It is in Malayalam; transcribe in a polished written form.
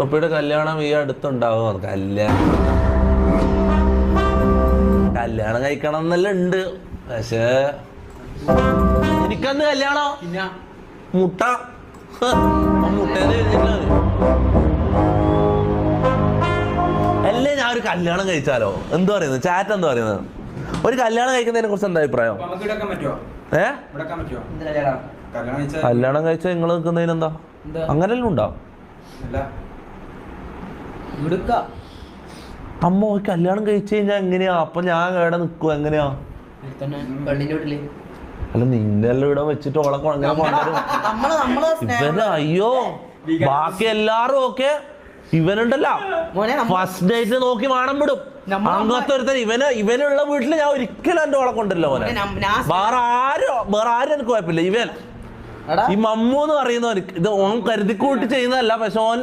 തൊപ്പിയുടെ കല്യാണം ഈ അടുത്തുണ്ടാവും. കല്യാണം കഴിക്കണം എന്നെല്ലാം ഉണ്ട്. പക്ഷേ എനിക്കന്ന് കല്യാണം മുട്ട മുട്ടേന്ന് കഴിഞ്ഞില്ല. അല്ലേ ഞാൻ ഒരു കല്യാണം കഴിച്ചാലോ? എന്ത് പറയുന്നത് ചാറ്റ് എന്താ പറയുന്നത്? ഒരു കല്യാണം കഴിക്കുന്നതിനെ കുറിച്ച് എന്താ അഭിപ്രായം? കല്യാണം കഴിച്ചാൽ നിങ്ങൾ നിൽക്കുന്നതിന് എന്താ അങ്ങനെല്ലാം ഉണ്ടാവും? അമ്മ കല്യാണം കഴിച്ചു കഴിഞ്ഞാൽ എങ്ങനെയാ? അപ്പൊ ഞാൻ എവിടെ നിൽക്കും? എങ്ങനെയാ? അല്ല നിന്നെല്ലാം ഇവിടെ വെച്ചിട്ട് ഓളെ അങ്ങനെ കൊണ്ടുവരും ഇവന്. അയ്യോ ബാക്കി എല്ലാരും ഓക്കെ, ഇവനുണ്ടല്ലോ ഫസ്റ്റ് ഡേറ്റ് നോക്കി മാണം വിടും. അങ്ങനത്തെ ഒരുത്തൻ ഇവനുള്ള വീട്ടില് ഞാൻ ഒരിക്കലും എന്റെ ഓളെ കൊണ്ടല്ലോ. മോനെ വേറെ ആരും എനിക്ക് കുഴപ്പമില്ല. ഇവൻ ഈ മമ്മു എന്ന് പറയുന്നവൻ ഇത് ഓൻ കരുതിക്കൂട്ടി ചെയ്യുന്നതല്ല. പക്ഷെ ഓൻ